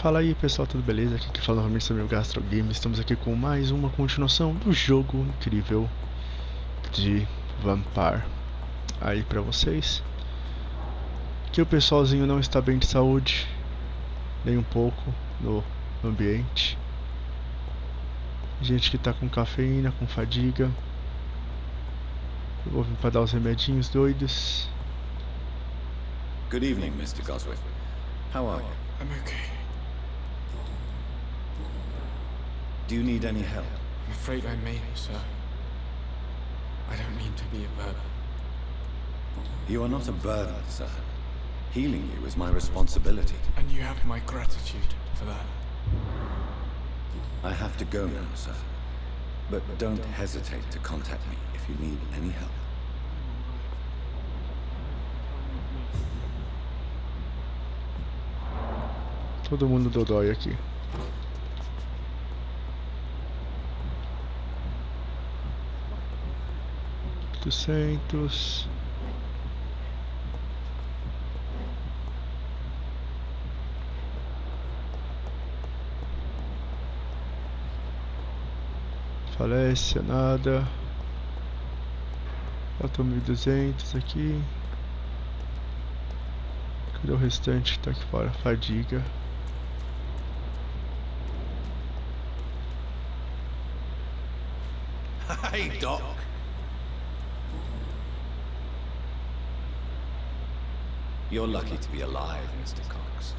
Fala aí pessoal, tudo beleza? Aqui que fala novamente sobre o Gastro Game. Estamos aqui com mais uma continuação do jogo incrível de Vampyr aí pra vocês. Que o pessoalzinho não está bem de saúde, nem um pouco no ambiente. Gente que tá com cafeína, com fadiga. Eu vou vir pra dar os remedinhos doidos. Good evening, Mr. Goswick. How are you? I'm okay. Do you need any help? I'm afraid I may, sir. I don't mean to be a burden. You are not a burden, sir. Healing you is my responsibility. And you have my gratitude for that. I have to go now, sir. But don't hesitate to contact me if you need any help. Todo mundo dodói aqui. $800. Falécia, nada. Faltou 1.200 aqui. Cadê o restante que tá aqui fora? Fadiga. Hey, Doc. You're lucky to be alive, Mr. Cox.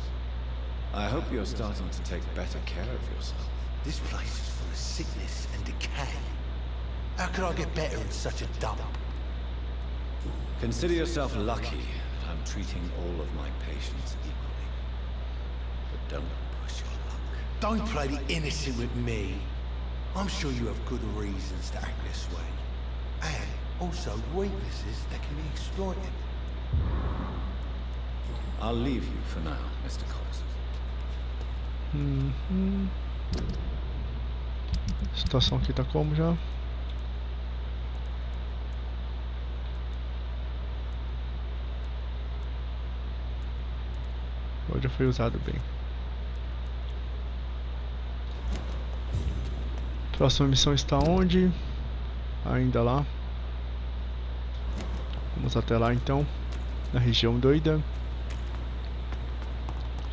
I hope you're starting to take better care of yourself. This place is full of sickness and decay. How could I get better in such a dump? Consider yourself lucky that I'm treating all of my patients equally. But don't push your luck. Don't play the innocent with me. I'm sure you have good reasons to act this way. And also weaknesses that can be exploited. I'll leave you for now, Mr. Cox. A situação aqui tá como já? Hoje já foi usado bem. Próxima missão está onde? Ainda lá. Vamos até lá então. Na região doida.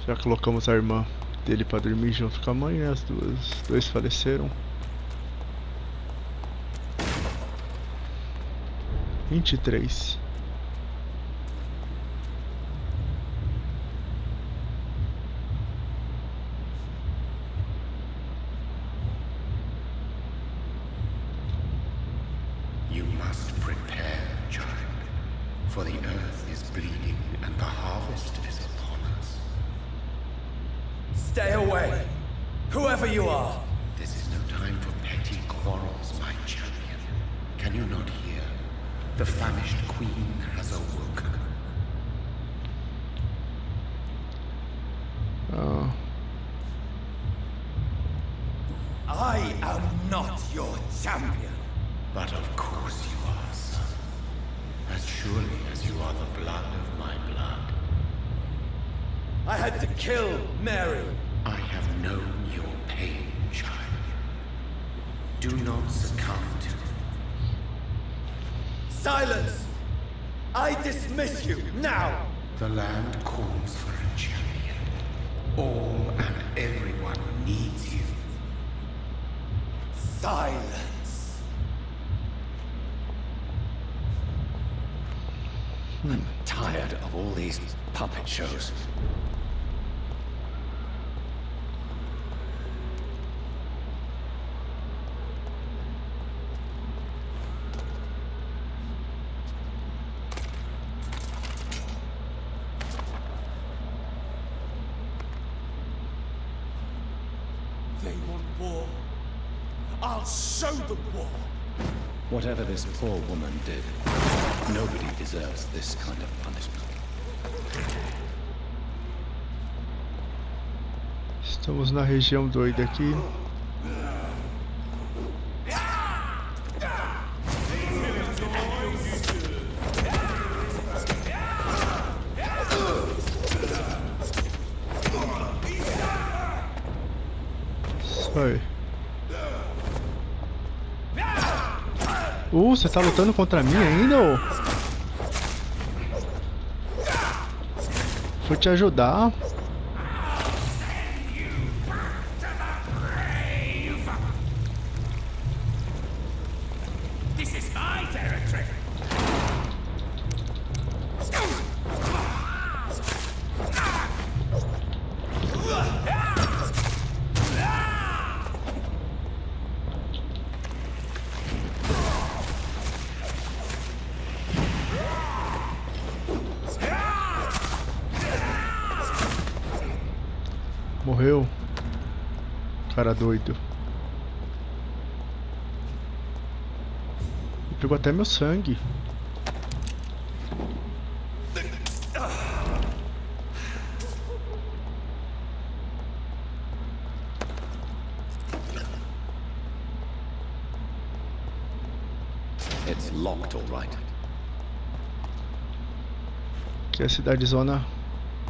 Já colocamos a irmã dele para dormir junto com a mãe, né? Os dois faleceram. 23. You must prepare, child, for the earth is bleeding and the harvest is upon us. Stay away, whoever you are. This is no time for petty quarrels, my champion. Can you not hear? The famished queen has awoken. I am not your champion. But of course you are, son. As surely as you are the blood of my blood. I had to kill Mary. I have known your pain, child. Do not succumb to it. Silence! I dismiss you now! The land calls for a champion. All and everyone needs you. Silence! I'm tired of all these puppet shows. They want war. I'll show them war. Whatever this poor woman did, nobody deserves this kind of punishment. Estamos na região doida aqui. Oi. Você tá lutando contra mim ainda, ô? Vou te ajudar. Morreu. Cara doido. Ele pegou até meu sangue. It's locked, all right. Que é a cidadezona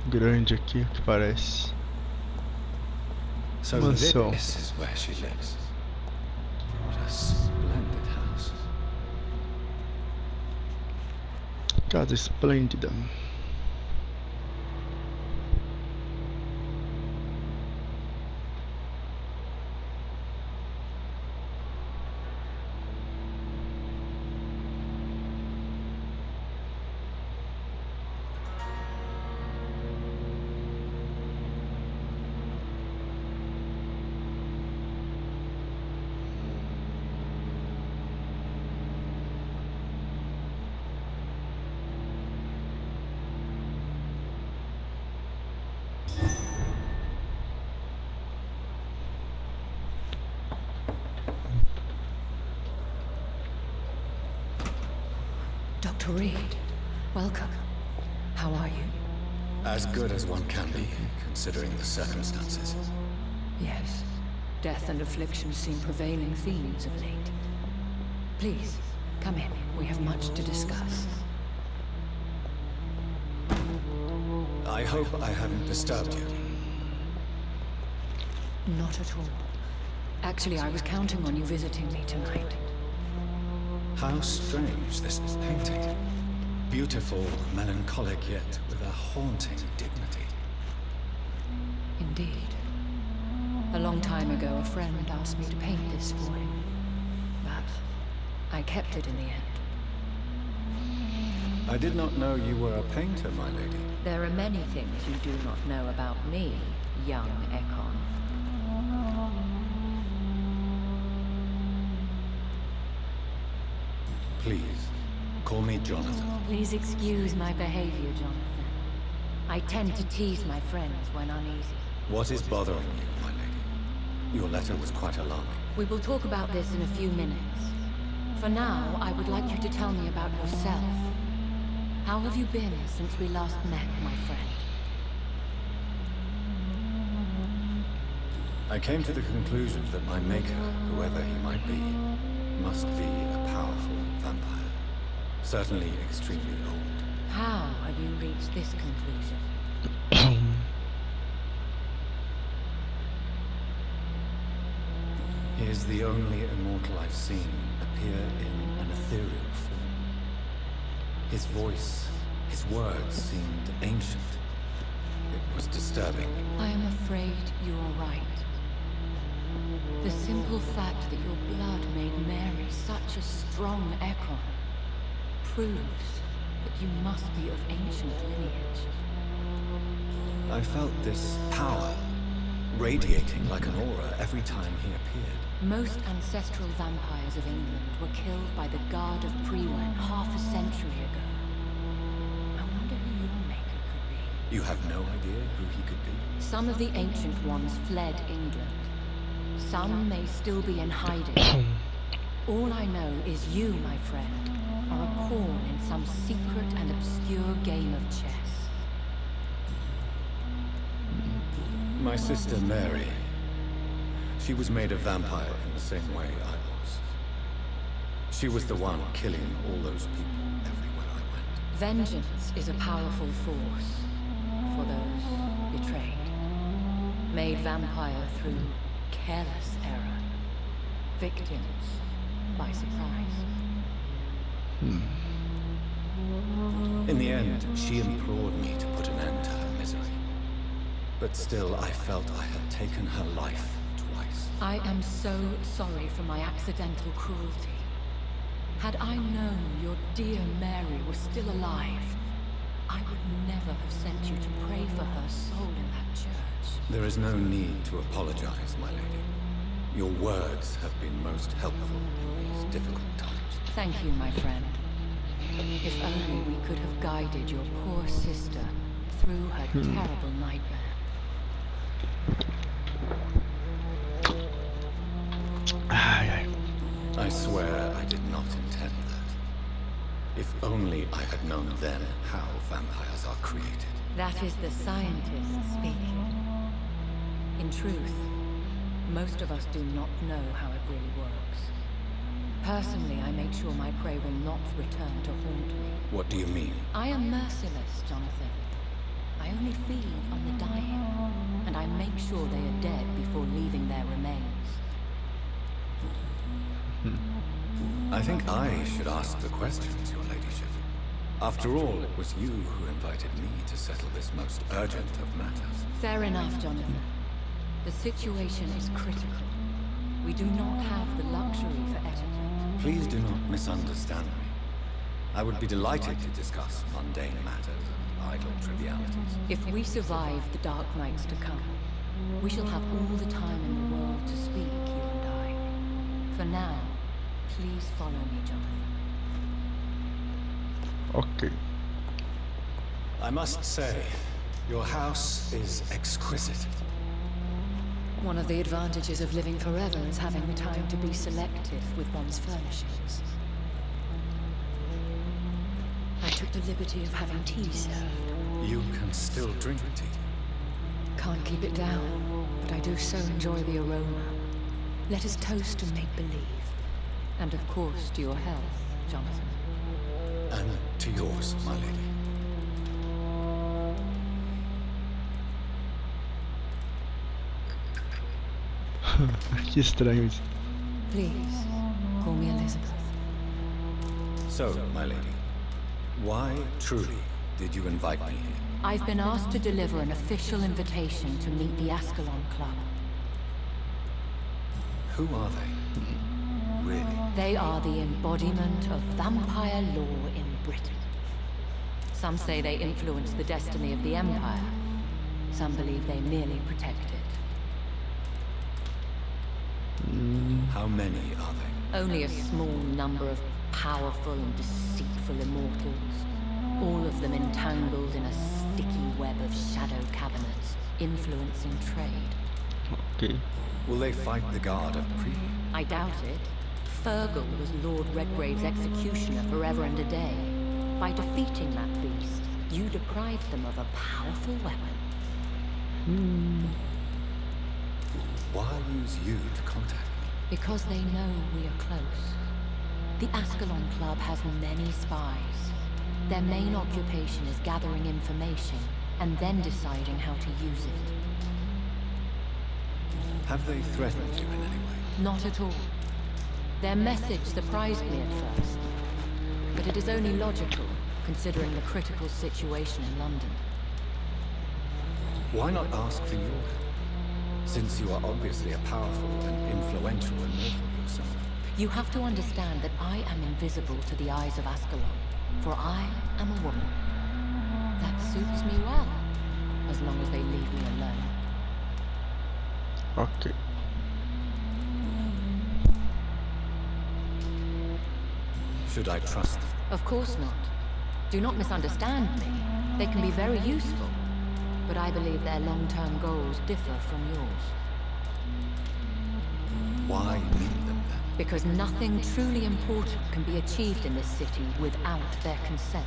grande aqui, que parece. So Mansão. this is where she lives. What a splendid house. Casa esplêndida. Dr. Reed, welcome. How are you? As good as one can be, considering the circumstances. Yes. Death and affliction seem prevailing themes of late. Please, come in. We have much to discuss. I hope I haven't disturbed you. Not at all. Actually, I was counting on you visiting me tonight. How strange, this painting. Beautiful, melancholic, yet with a haunting dignity. Indeed. A long time ago, a friend asked me to paint this for him. But I kept it in the end. I did not know you were a painter, my lady. There are many things you do not know about me, young Ekon. Please, call me Jonathan. Please excuse my behavior, Jonathan. I tend to tease my friends when uneasy. What is bothering you, my lady? Your letter was quite alarming. We will talk about this in a few minutes. For now, I would like you to tell me about yourself. How have you been since we last met, my friend? I came to the conclusion that my maker, whoever he might be, must be a powerful vampire. Certainly extremely old. How have you reached this conclusion? He is the only immortal I've seen appear in an ethereal form. His voice, his words seemed ancient. It was disturbing. I am afraid you are right. The simple fact that your blood made Mary such a strong Ekon proves that you must be of ancient lineage. I felt this power radiating like an aura every time he appeared. Most ancestral vampires of England were killed by the Guard of Prewen half a century ago. I wonder who your maker could be. You have no idea who he could be? Some of the ancient ones fled England. Some may still be in hiding. All I know is you, my friend, are a pawn in some secret and obscure game of chess. My sister Mary. She was made a vampire in the same way I was. She was the one killing all those people everywhere I went. Vengeance is a powerful force for those betrayed. Made vampire through careless error. Victims by surprise. In the end, she implored me to put an end to her misery. But still, I felt I had taken her life twice. I am so sorry for my accidental cruelty. Had I known your dear Mary was still alive, I would never have sent you to pray for her soul in that church. There is no need to apologize, my lady. Your words have been most helpful in these difficult times. Thank you, my friend. If only we could have guided your poor sister through her terrible nightmare. I swear I did not intend that. If only I had known then how vampires are created. That is the scientist speaking. In truth, most of us do not know how it really works. Personally, I make sure my prey will not return to haunt me. What do you mean? I am merciless, Jonathan. I only feed on the dying, and I make sure they are dead before leaving their remains. I think I should ask the questions, your ladyship. After all, it was you who invited me to settle this most urgent of matters. Fair enough, Jonathan. The situation is critical. We do not have the luxury for etiquette. Please do not misunderstand me. I would be delighted to discuss mundane matters and idle trivialities. If we survive the dark nights to come, we shall have all the time in the world to speak, you and I. For now, please follow me, Jonathan. Ok. I must say, your house is exquisite. One of the advantages of living forever is having the time to be selective with one's furnishings. I took the liberty of having tea served. You can still drink tea. Can't keep it down, but I do so enjoy the aroma. Let us toast to make-believe. And of course to your health, Jonathan. And to yours, my lady. Que estranho isso. Please, call me Elizabeth. So, my lady, why truly did you invite me here? I've been asked to deliver an official invitation to meet the Ascalon Club. Who are they? Really? They are the embodiment of vampire law in Britain. Some say they influence the destiny of the Empire. Some believe they merely protect it. How many are they? Only a small number of powerful and deceitful immortals. All of them entangled in a sticky web of shadow cabinets, influencing trade. Ok. Will they fight the guard of Privy? I doubt it. Fergal was Lord Redgrave's executioner forever and a day. By defeating that beast, you deprived them of a powerful weapon. Why use you to contact me? Because they know we are close. The Ascalon Club has many spies. Their main occupation is gathering information and then deciding how to use it. Have they threatened you in any way? Not at all. Their message surprised me at first, but it is only logical, considering the critical situation in London. Why not ask for your help? Since you are obviously a powerful and influential immortal yourself. You have to understand that I am invisible to the eyes of Ascalon, for I am a woman. That suits me well, as long as they leave me alone. Ok. Should I trust them? Of course not. Do not misunderstand me. They can be very useful, but I believe their long-term goals differ from yours. Why need them then? Because nothing truly important can be achieved in this city without their consent.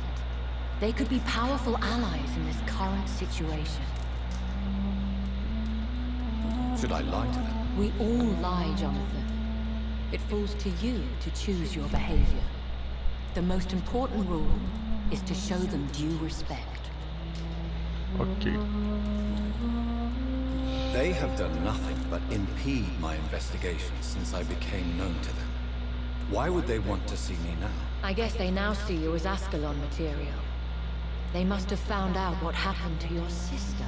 They could be powerful allies in this current situation. Should I lie to them? We all lie, Jonathan. It falls to you to choose your behavior. The most important rule is to show them due respect. Ok. They have done nothing but impede my investigations since I became known to them. Why would they want to see me now? I guess they now see you as Ascalon material. They must have found out what happened to your sister.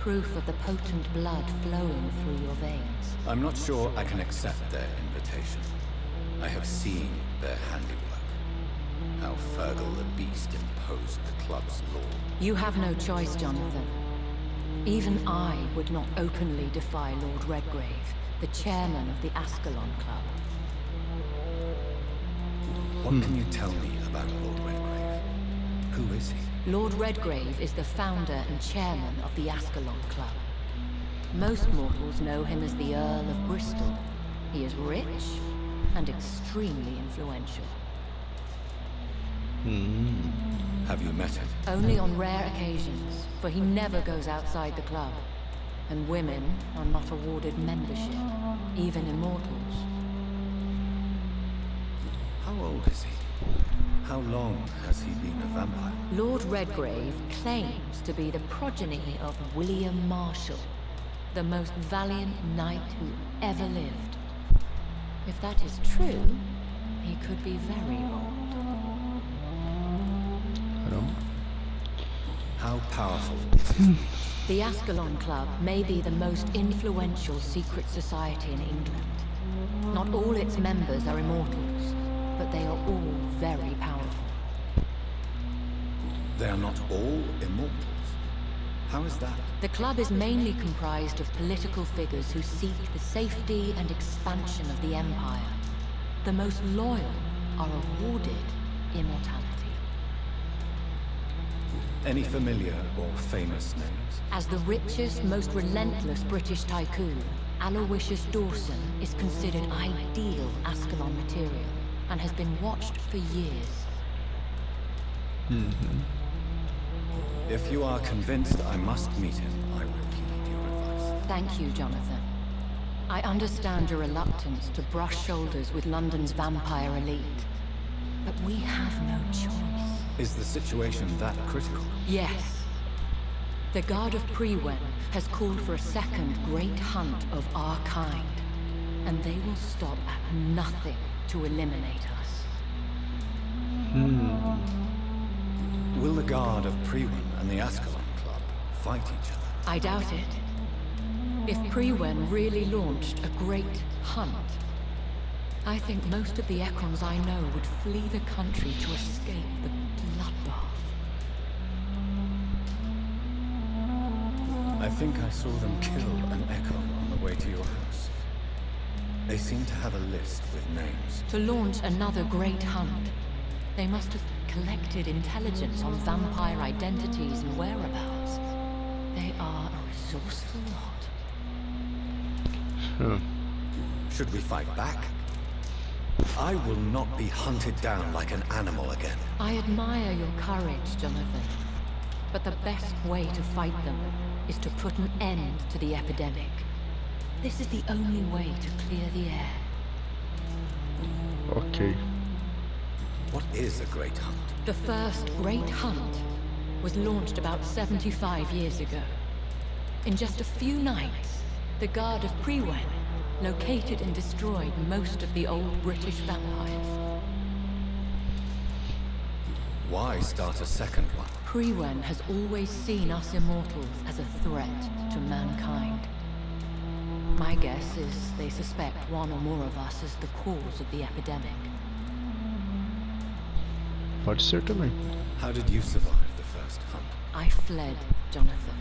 Proof of the potent blood flowing through your veins. I'm not sure I can accept their invitation. I have seen their handiwork. How Fergal the Beast imposed the club's law. You have no choice, Jonathan. Even I would not openly defy Lord Redgrave, the chairman of the Ascalon Club. What can you tell me about Lord Redgrave? Who is he? Lord Redgrave is the founder and chairman of the Ascalon Club. Most mortals know him as the Earl of Bristol. He is rich and extremely influential. Have you met him? Only on rare occasions, for he never goes outside the club. And women are not awarded membership, even immortals. How old is he? How long has he been a vampire? Lord Redgrave claims to be the progeny of William Marshall, the most valiant knight who ever lived. If that is true, he could be very old. How powerful is he? The Ascalon Club may be the most influential secret society in England. Not all its members are immortals, but they are all very powerful. They are not all immortals. How is that? The club is mainly comprised of political figures who seek the safety and expansion of the Empire. The most loyal are awarded immortality. Any familiar or famous names? As the richest, most relentless British tycoon, Aloysius Dawson is considered ideal Ascalon material and has been watched for years. If you are convinced I must meet him, I will heed your advice. Thank you, Jonathan. I understand your reluctance to brush shoulders with London's vampire elite, but we have no choice. Is the situation that critical? Yes. The Guard of Prewen has called for a second great hunt of our kind, and they will stop at nothing to eliminate us. Will the Guard of Prewen and the Ascalon Club fight each other? I doubt it. If Prewen really launched a great hunt, I think most of the Ekons I know would flee the country to escape the bloodbath. I think I saw them kill an Ekon on the way to your house. They seem to have a list with names. To launch another great hunt, they must have collected intelligence on vampire identities and whereabouts. They are a resourceful lot. Should we fight back? I will not be hunted down like an animal again. I admire your courage, Jonathan. But the best way to fight them is to put an end to the epidemic. This is the only way to clear the air. Ok. What is a great hunt? The first great hunt was launched about 75 years ago. In just a few nights, the Guard of Prewen located and destroyed most of the old British vampires. Why start a second one? Prewen has always seen us immortals as a threat to mankind. My guess is they suspect one or more of us as the cause of the epidemic. Pode ser também. How did you survive the first hunt? I fled, Jonathan.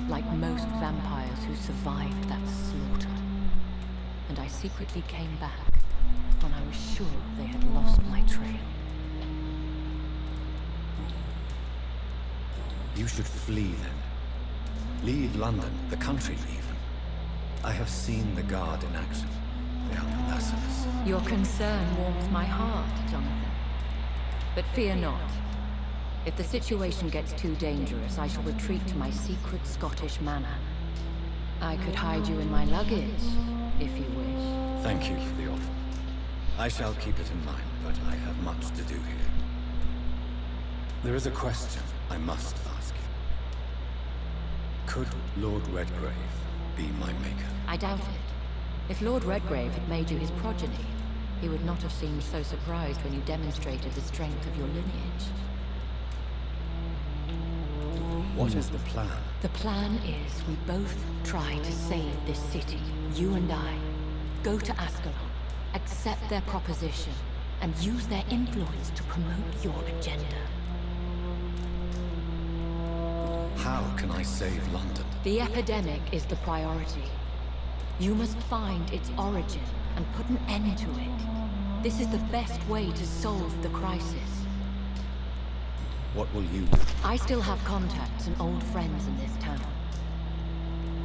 Like most vampires who survived that slaughter. And I secretly came back when I was sure they had lost my trail. You should flee then. Leave London, the country even. I have seen the Guard in action. They are merciless. Your concern warms my heart, Jonathan. But fear not. If the situation gets too dangerous, I shall retreat to my secret Scottish manor. I could hide you in my luggage, if you wish. Thank you for the offer. I shall keep it in mind, but I have much to do here. There is a question I must ask you. Could Lord Redgrave I doubt it. If Lord Redgrave had made you his progeny, he would not have seemed so surprised when you demonstrated the strength of your lineage. What is the plan? The plan is we both try to save this city, you and I. Go to Ascalon, accept their proposition, and use their influence to promote your agenda. How can I save London? The epidemic is the priority. You must find its origin and put an end to it. This is the best way to solve the crisis. What will you do? I still have contacts and old friends in this town.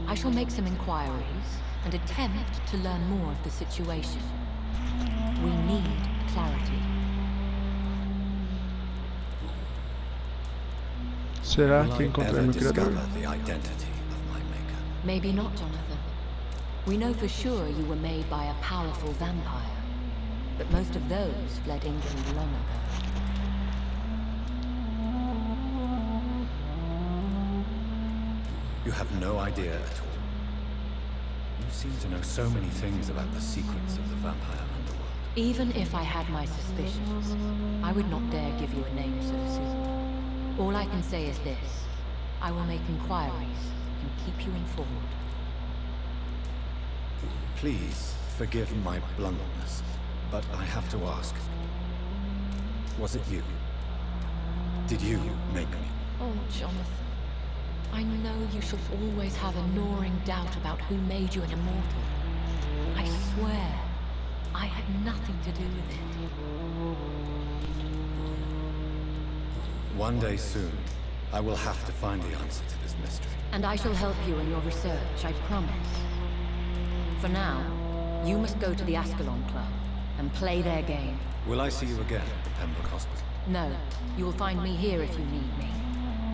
I shall make some inquiries and attempt to learn more of the situation. We need clarity. Será Will que I encontrarei ever meu discover criador? the identity of my maker? Maybe not, Jonathan. We know for sure you were made by a powerful vampire, but most of those fled England long ago. You have no idea at all. You seem to know so many things about the secrets of the vampire underworld. Even if I had my suspicions, I would not dare give you a name so soon. All I can say is this. I will make inquiries and keep you informed. Please forgive my bluntness, but I have to ask. Was it you? Did you make me? Oh, Jonathan. I know you should always have a gnawing doubt about who made you an immortal. I swear, I had nothing to do with it. One day soon, I will have to find the answer to this mystery. And I shall help you in your research, I promise. For now, you must go to the Ascalon Club and play their game. Will I see you again at the Pembroke Hospital? No, you will find me here if you need me.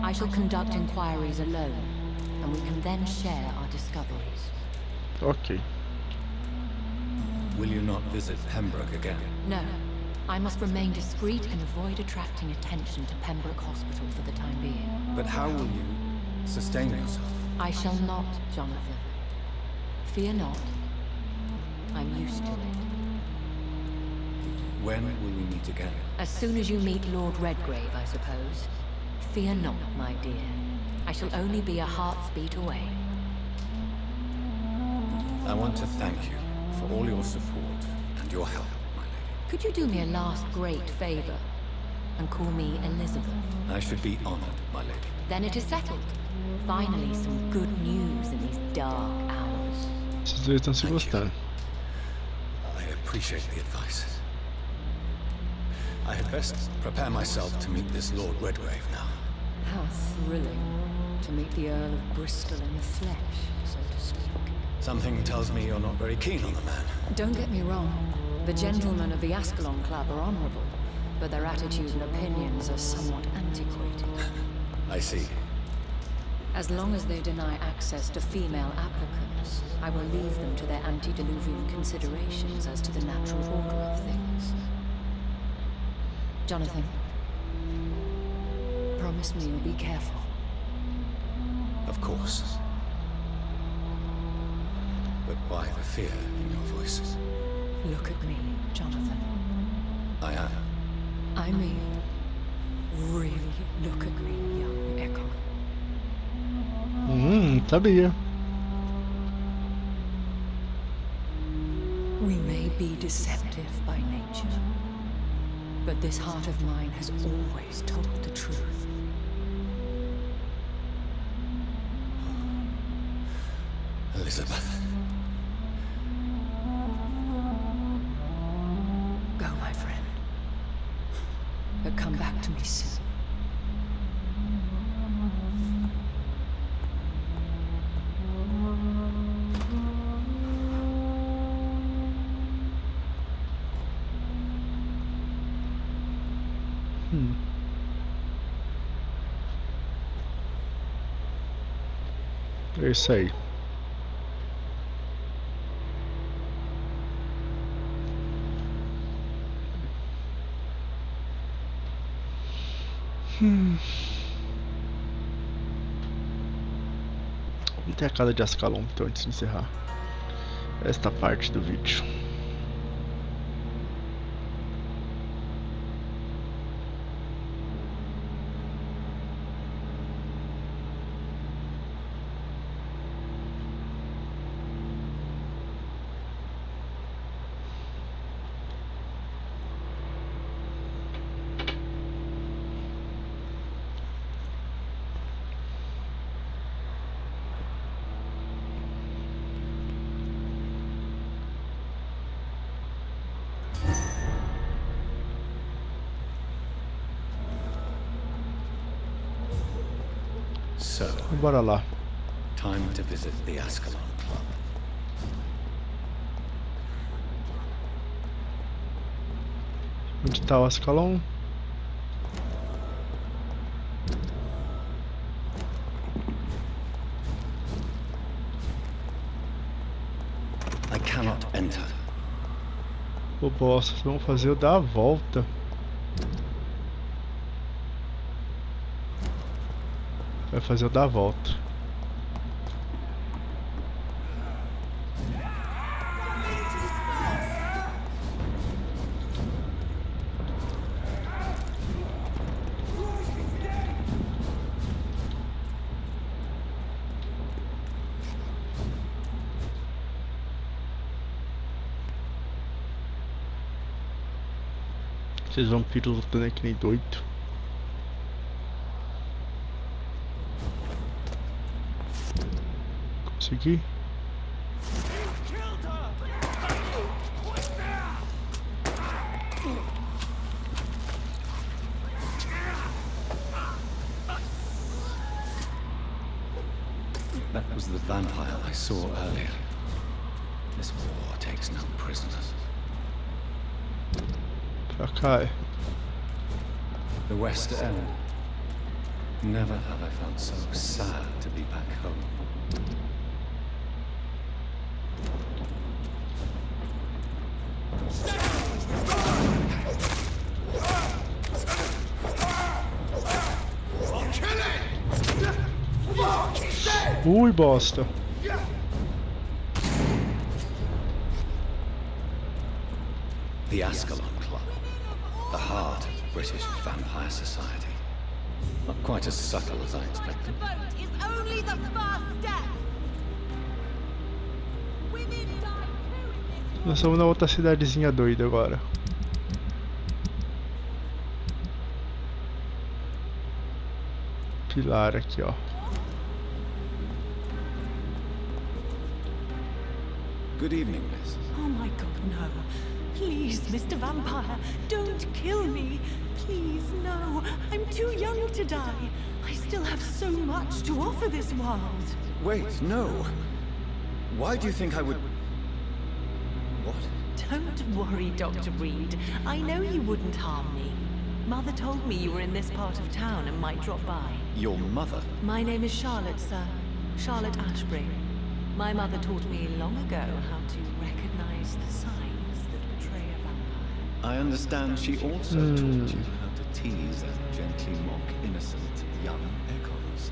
I shall conduct inquiries alone, and we can then share our discoveries. Ok. Will you not visit Pembroke again? No, I must remain discreet and avoid attracting attention to Pembroke Hospital for the time being. But how will you sustain yourself? I shall not, Jonathan. Fear not. I'm used to it. When will we meet again? As soon as you meet Lord Redgrave, I suppose. Fear not, my dear. I shall only be a heart's beat away. I want to thank you for all your support and your help, my lady. Could you do me a last great favor and call me Elizabeth? I should be honored, my lady. Then it is settled. Finally, some good news in these dark hours. Esses dois estão se Thank you. gostando. I appreciate the advice. I had best prepare myself to meet this Lord Redgrave now. How thrilling to meet the Earl of Bristol in the flesh, so to speak. Something tells me you're not very keen on the man. Don't get me wrong. The gentlemen of the Ascalon Club are honorable, but their attitude and opinions are somewhat antiquated. I see. As long as they deny access to female applicants, I will leave them to their antediluvian considerations as to the natural order of things. Jonathan, promise me you'll be careful. Of course. But why the fear in your voice? Look at me, Jonathan. I am. I mean, really look at me, young Echo. Sabia. We may be deceptive by nature, but this heart of mine has always told the truth. Elizabeth. Go, my friend. But come back to me soon. É isso aí. Vamos ter a casa de Ascalon então antes de encerrar. esta parte do vídeo. So, Bora lá. time to visit the Ascalon Club. Onde tá o Ascalon? I cannot enter. Ô bosta, vamos fazer eu dar a volta. Vai fazer eu dar a volta. Esses vampiros lutando aqui nem doido. Consegui. That was the vampire I saw earlier. This war takes no prisoners. Pra cá é. The West End. Never have I felt so sad to be back home. Ui, bosta. The Ascalon Club. The heart of British vampire society. Not quite as subtle as I expected. The vote is only the first step. Women die too in this Nós estamos na outra cidadezinha doida agora. Pilar aqui, ó. Good evening, miss. Oh my god, no. Please, Mr. Vampire, don't kill me. Please, no. I'm too young to die. I still have so much to offer this world. Wait, no. Why do you think I would... What? Don't worry, Dr. Reed. I know you wouldn't harm me. Mother told me you were in this part of town and might drop by. Your mother? My name is Charlotte, sir. Charlotte Ashbury. My mother taught me long ago how to recognize the signs that betray a vampire. I understand she also taught you how to tease and gently mock innocent young echoes.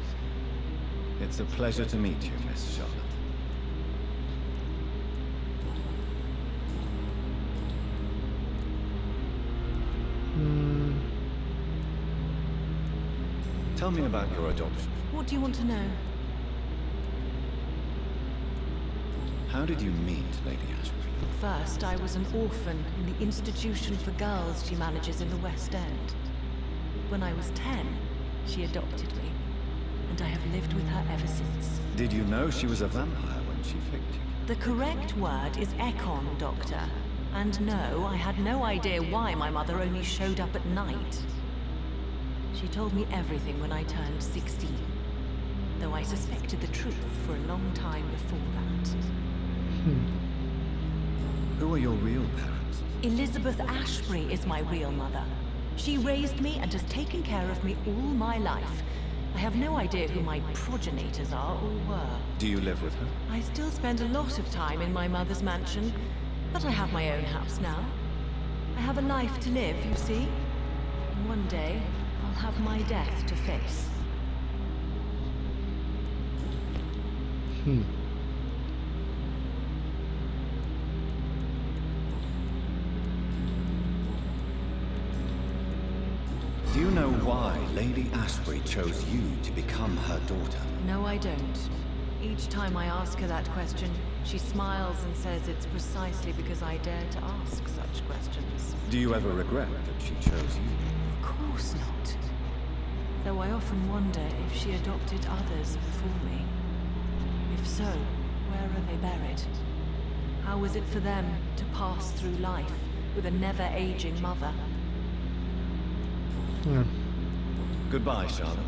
It's a pleasure to meet you, Miss Charlotte. Tell me about your adoption. What do you want to know? How did you meet Lady Ashbury? First, I was an orphan in the institution for girls she manages in the West End. When I was 10, she adopted me, and I have lived with her ever since. Did you know she was a vampire when she picked you? The correct word is Econ, Doctor. And no, I had no idea why my mother only showed up at night. She told me everything when I turned 16, though I suspected the truth for a long time before that. Who are your real parents? Elizabeth Ashbury is my real mother. She raised me and has taken care of me all my life. I have no idea who my progenitors are or were. Do you live with her? I still spend a lot of time in my mother's mansion, but I have my own house now. I have a life to live, you see. And one day, I'll have my death to face. know why Lady Ashbury chose you to become her daughter? No, I don't. Each time I ask her that question, she smiles and says it's precisely because I dare to ask such questions. Do you ever regret that she chose you? Of course not. Though I often wonder if she adopted others before me. If so, where are they buried? How was it for them to pass through life with a never-aging mother? Goodbye, Charlotte.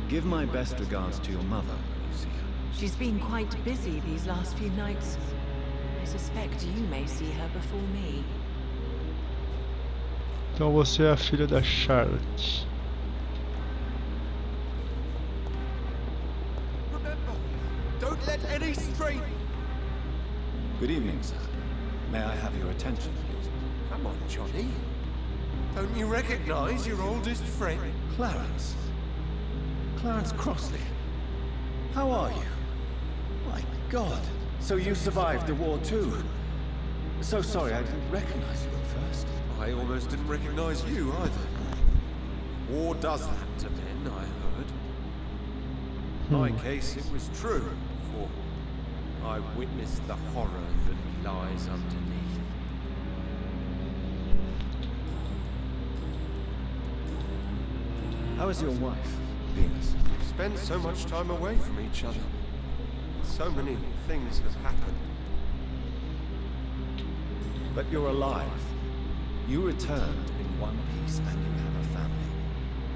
Give my best regards to your mother when you see her. She's been quite busy these last few nights. I suspect you may see her before me. Então você é a filha da Charlotte. Remember, don't let any stray... Good evening, sir. May I have your attention, please? Come on, Johnny. Don't you recognize your oldest friend? Clarence. Clarence Crossley. How are you? My God. So you survived the war too. So sorry I didn't recognize you at first. I almost didn't recognize you either. War does that to men, I heard. In my case, it was true, for I witnessed the horror that lies underneath. How is your wife, Venus? We spend so much time away from each other. So many things have happened. But you're alive. You returned in one piece and you have a family.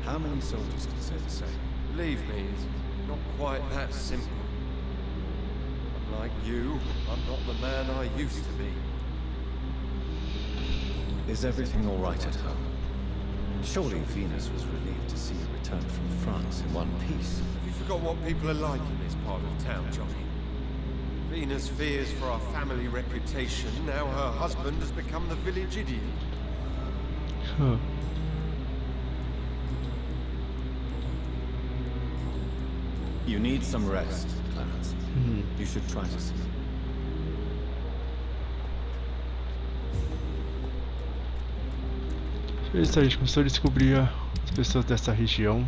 How many soldiers can say the same? Believe me, it's not quite that simple. Unlike you, I'm not the man I used to be. Is everything all right at home? Surely Venus was relieved to see you return from France in one piece. Have you forgot what people are like in this part of town, Johnny? Venus fears for our family reputation. Now her husband has become the village idiot. Huh. You need some rest, Clarence. You should try to sleep. Isso, a gente começou a descobrir as pessoas dessa região.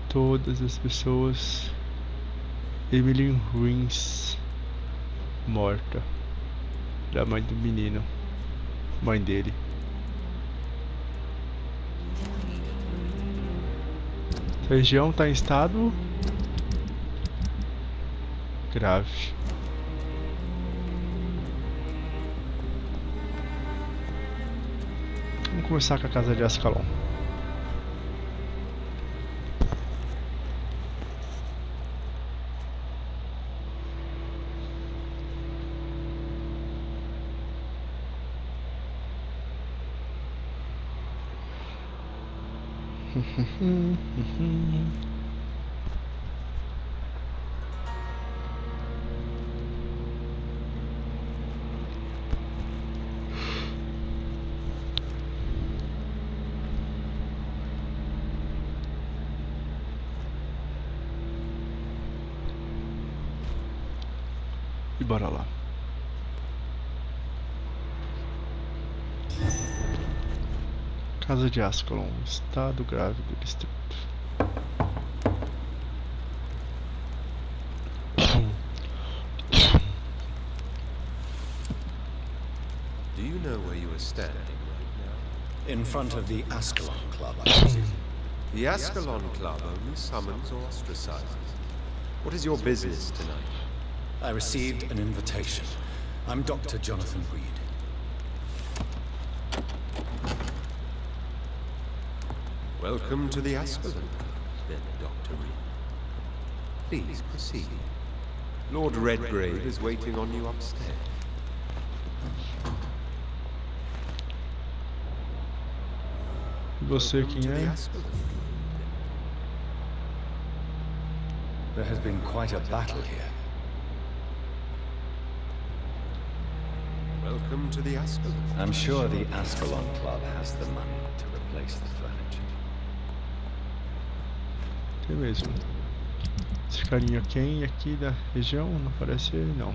Todas as pessoas. Emily Ruins morta. Da mãe do menino. Mãe dele. Essa região está em estado grave. Vamos começar com a casa de Ascalon. E bora lá. Casa de Ascalon, estado grave do distrito. Do you know where you are standing right now? In front of the Ascalon Club, I presume. The Ascalon Club only summons or ostracizes. What is your business tonight? I received an invitation. I'm Dr. Jonathan Reed. Welcome to the Ascalon Club, then, Dr. Reed. Please proceed. Lord Redgrave is waiting on you upstairs. Você Welcome quem to the é? Ascalon Club. There has been quite a battle here. Welcome to the Ascalon. I'm sure the Ascalon Club has the money to replace the furniture. É mesmo. Esse carinha quem aqui da região? Não parece ele, não.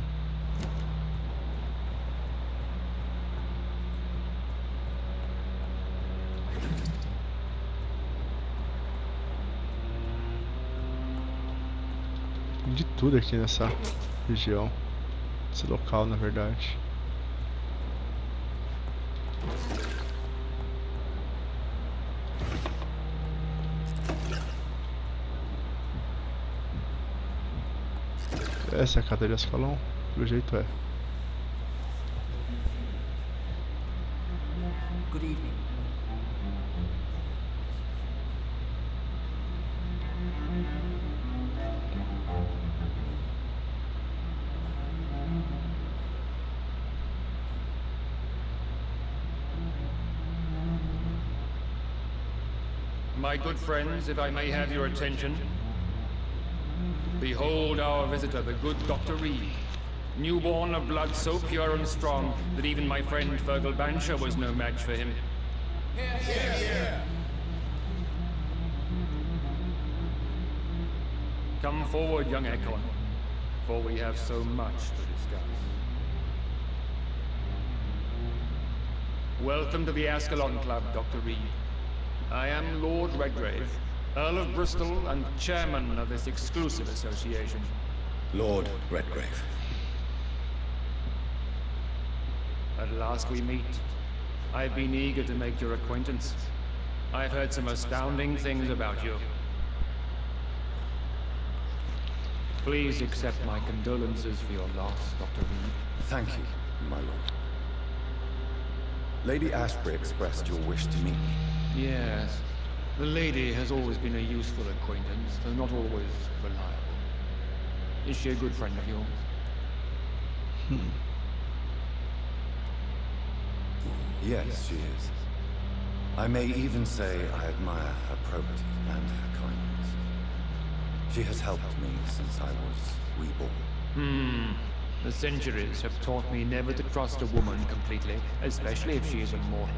de tudo aqui nessa região. Esse local, na verdade. Essa é a casa de Ascalon? Pelo jeito é. Good evening. My good friends, if I may have your attention. Behold our visitor, the good Dr. Reed. Newborn of blood so pure and strong that even my friend Fergal Bansher was no match for him. Come forward, young Ascalon, for we have so much to discuss. Welcome to the Ascalon Club, Dr. Reed. I am Lord Redgrave, Earl of Bristol and chairman of this exclusive association. Lord Redgrave. At last we meet. I've been eager to make your acquaintance. I've heard some astounding things about you. Please accept my condolences for your loss, Dr. Reed. Thank you, my lord. Lady Ashbury expressed your wish to meet me. Yes. The lady has always been a useful acquaintance, though not always reliable. Is she a good friend of yours? Yes, she is. I may even say I admire her probity and her kindness. She has helped me since I was reborn. The centuries have taught me never to trust a woman completely, especially if she is immortal.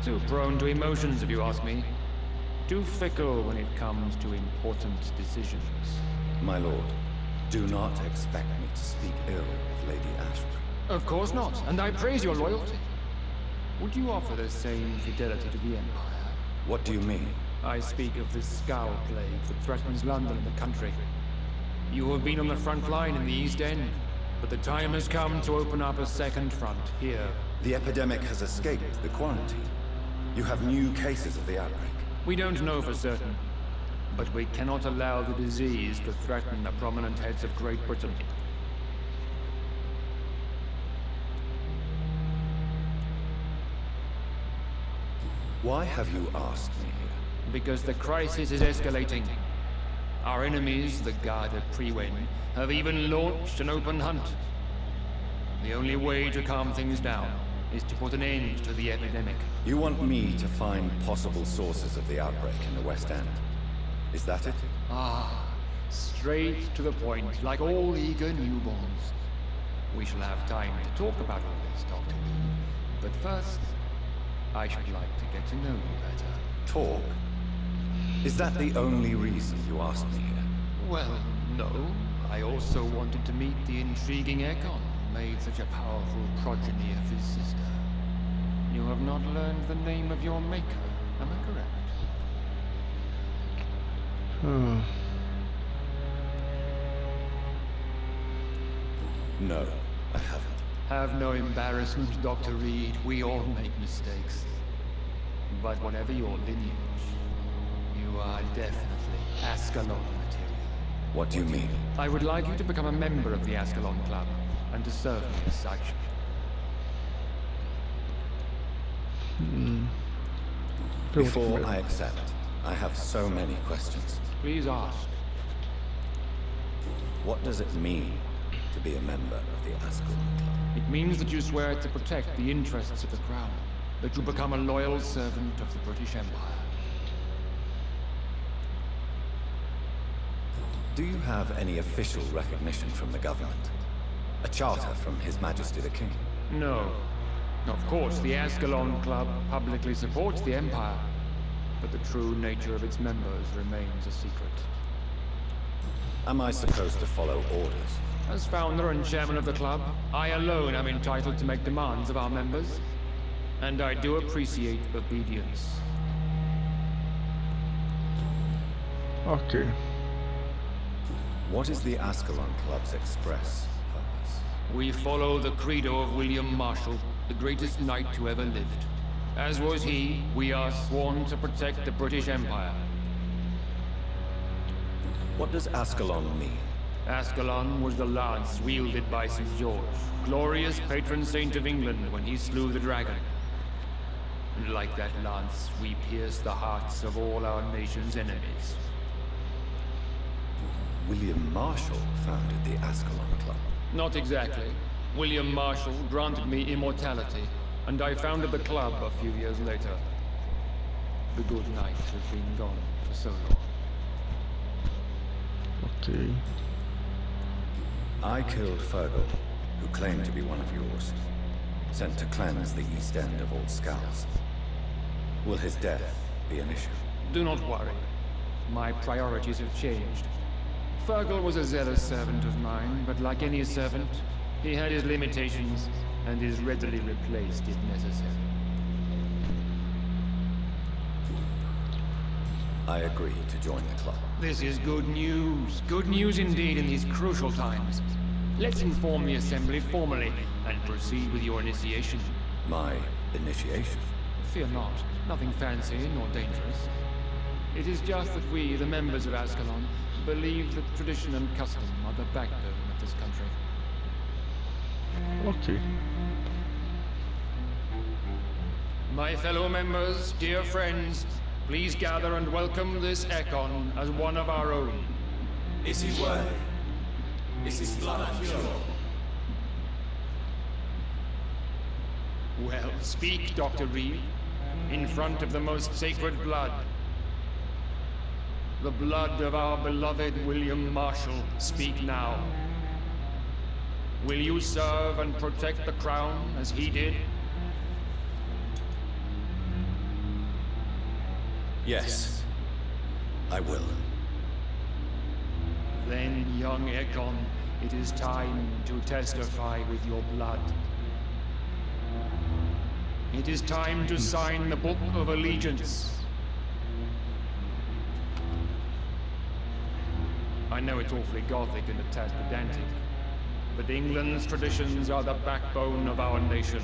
Too prone to emotions, if you ask me. Too fickle when it comes to important decisions. My lord, do not expect me to speak ill of Lady Ashbury. Of course not, and I praise your loyalty. Would you offer the same fidelity to the Empire? What do you mean? I speak of the Scowl Plague that threatens London and the country. You have been on the front line in the East End, but the time has come to open up a second front here. The epidemic has escaped the quarantine. You have new cases of the outbreak. We don't know for certain, but we cannot allow the disease to threaten the prominent heads of Great Britain. Why have you asked me here? Because the crisis is escalating. Our enemies, the Garda Priwen, have even launched an open hunt. The only way to calm things down is to put an end to the epidemic. You want me to find possible sources of the outbreak in the West End? Is that it? Straight to the point, like all eager newborns. We shall have time to talk about all this, Dr. Reed. But first, I should like to get to know you better. Talk? Is that the only reason you asked me here? Well, no. I also wanted to meet the intriguing Ekon, who made such a powerful progeny of his sister. You have not learned the name of your maker, am I correct? No, I haven't. Have no embarrassment, Dr. Reed. We all make mistakes. But whatever your lineage, you are definitely Ascalon material. What do you mean? I would like you to become a member of the Ascalon Club, and to serve me as such. Before I accept, I have so many questions. Please ask. What does it mean to be a member of the Ascalon Club? It means that you swear to protect the interests of the Crown, that you become a loyal servant of the British Empire. Do you have any official recognition from the government? A charter from His Majesty the King? No. Of course, the Ascalon Club publicly supports the Empire, but the true nature of its members remains a secret. Am I supposed to follow orders? As founder and chairman of the club, I alone am entitled to make demands of our members, and I do appreciate obedience. Ok. What is the Ascalon Club's express purpose? We follow the credo of William Marshall, the greatest knight who ever lived. As was he, we are sworn to protect the British Empire. What does Ascalon mean? Ascalon was the lance wielded by St. George, glorious patron saint of England when he slew the dragon. And like that lance, we pierce the hearts of all our nation's enemies. William Marshall founded the Ascalon Club. Not exactly. William Marshall granted me immortality, and I founded the club a few years later. The good knight has been gone for so long. Ok. I killed Fergal, who claimed to be one of yours, sent to cleanse the east end of Old Scows. Will his death be an issue? Do not worry. My priorities have changed. Fergal was a zealous servant of mine, but like any servant, he had his limitations and is readily replaced if necessary. I agree to join the club. This is good news. Good news indeed in these crucial times. Let's inform the Assembly formally and proceed with your initiation. My initiation? Fear not. Nothing fancy nor dangerous. It is just that we, the members of Ascalon, believe that tradition and custom are the backbone of this country. Ok. My fellow members, dear friends, please gather and welcome this Econ as one of our own. Is he worthy? Is his blood pure? Well, speak, Dr. Reed, in front of the most sacred blood. The blood of our beloved William Marshall, speak now. Will you serve and protect the crown as he did? Yes, I will. Then, young Econ, it is time to testify with your blood. It is time to sign the Book of Allegiance. I know it's awfully gothic and a tad pedantic, but England's traditions are the backbone of our nation.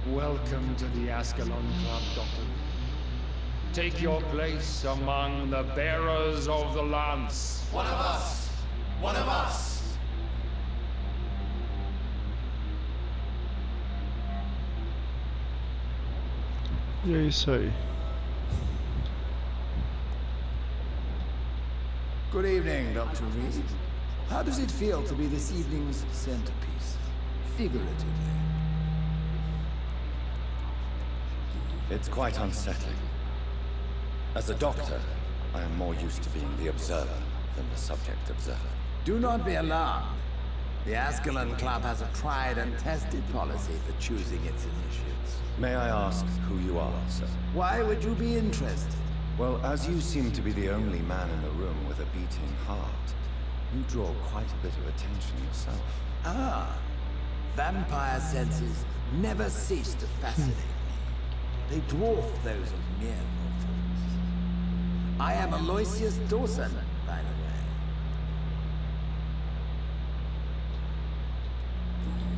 Welcome to the Ascalon Club, Doctor. Take your place among the bearers of the lance. One of us! One of us! E é isso aí. Good evening, Dr. Reed. How does it feel to be this evening's centerpiece? Figuratively. It's quite unsettling. As a doctor, I am more used to being the observer than the subject observed. Do not be alarmed. The Ascalon Club has a tried and tested policy for choosing its initiates. May I ask who you are, sir? Why would you be interested? Well, as you seem to be the only man in the room with a beating heart, you draw quite a bit of attention yourself. Ah, vampire senses never cease to fascinate me. They dwarf those of mere mortals. I am Aloysius Dawson, by the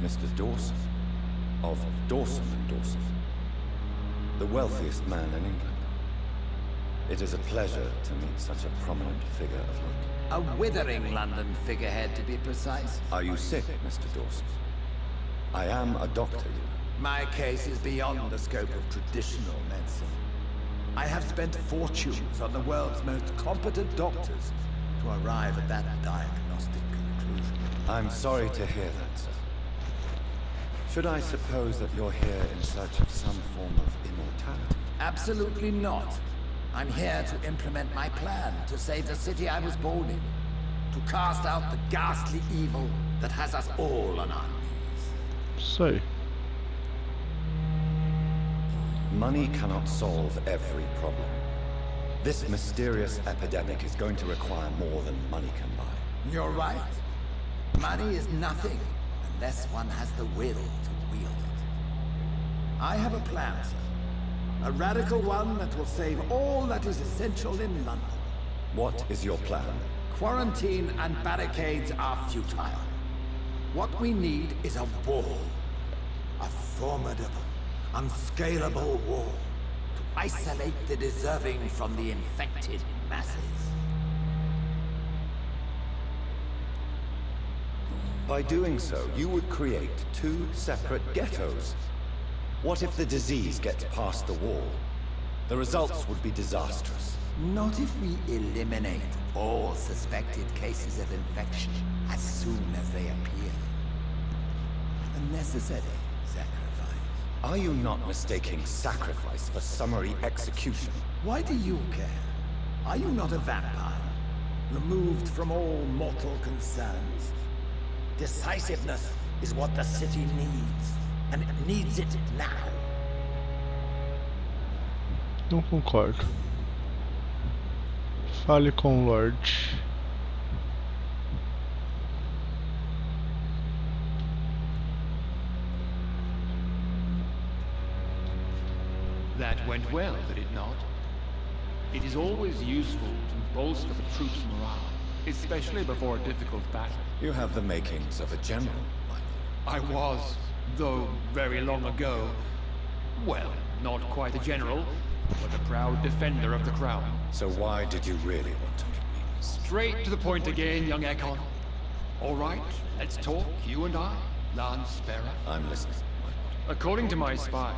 way. Mr. Dawson, of Dawson and Dawson, the wealthiest man in England. It is a pleasure to meet such a prominent figure of London. A withering London figurehead, to be precise. Are you sick, Mr. Dawson? I am a doctor, you know. My case is beyond the scope of traditional medicine. I have spent fortunes on the world's most competent doctors to arrive at that diagnostic conclusion. I'm sorry to hear that, sir. Should I suppose that you're here in search of some form of immortality? Absolutely not. I'm here to implement my plan to save the city I was born in. To cast out the ghastly evil that has us all on our knees. Sei. Money cannot solve every problem. This mysterious epidemic is going to require more than money can buy. You're right. Money is nothing unless one has the will to wield it. I have a plan, sir. A radical one that will save all that is essential in London. What is your plan? Quarantine and barricades are futile. What we need is a wall. A formidable, unscalable wall. To isolate the deserving from the infected masses. By doing so, you would create two separate ghettos. What if the disease gets past the wall? The results would be disastrous. Not if we eliminate all suspected cases of infection as soon as they appear. A necessary sacrifice. Are you not mistaking sacrifice for summary execution? Why do you care? Are you not a vampire? Removed from all mortal concerns. Decisiveness is what the city needs. And it needs it now. Não concordo. Fale com o Lord. That went well, did it not? It is always useful to bolster the troops' morale, especially before a difficult battle. You have the makings of a general, my lord. I was, though very long ago, well, not quite a general, but a proud defender of the crown. So why did you really want to meet me? Straight to the point again, young Ascalon. All right, let's talk, you and I, Lance Sparrow. I'm listening, my lord. According to my spies,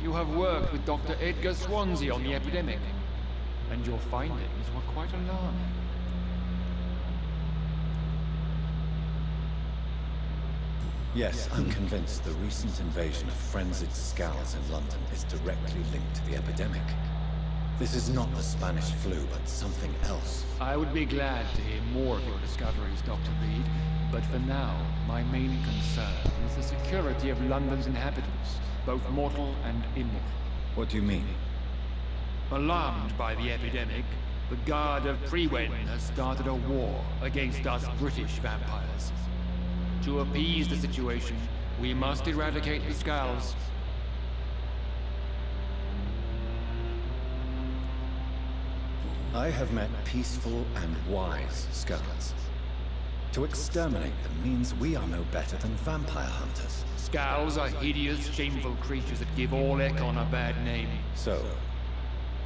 you have worked with Dr. Edgar Swansea on the epidemic, and your findings were quite alarming. Yes, I'm convinced the recent invasion of frenzied Scals in London is directly linked to the epidemic. This is not the Spanish flu, but something else. I would be glad to hear more of your discoveries, Dr. Reed, but for now, my main concern is the security of London's inhabitants, both mortal and immortal. What do you mean? Alarmed by the epidemic, the Guard of Prewen has started a war against us British vampires. To appease the situation, we must eradicate the Scals. I have met peaceful and wise Scals. To exterminate them means we are no better than vampire hunters. Scals are hideous, shameful creatures that give all Ekon a bad name. So,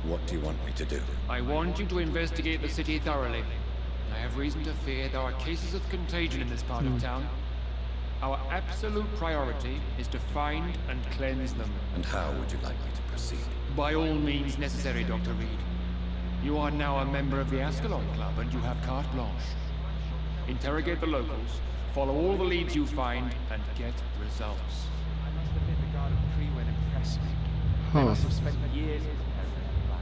what do you want me to do? I want you to investigate the city thoroughly. I have reason to fear there are cases of contagion in this part of town. Our absolute priority is to find and cleanse them. And how would you like me to proceed? By all means necessary, Dr. Reed. You are now a member of the Ascalon Club and you have carte blanche. Interrogate the locals, follow all the leads you find, and get results. I must admit the Guard of Prewen impressed me. They must have spent years preparing their plan.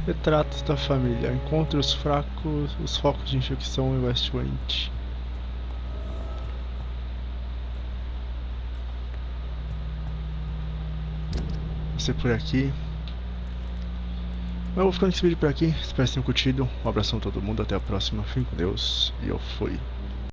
Retratos da família. Encontre os focos de infecção em West Went. Vai ser por aqui. Eu vou ficando esse vídeo por aqui. Espero que tenham curtido. Um abração a todo mundo. Até a próxima. Fiquem com Deus. E eu fui.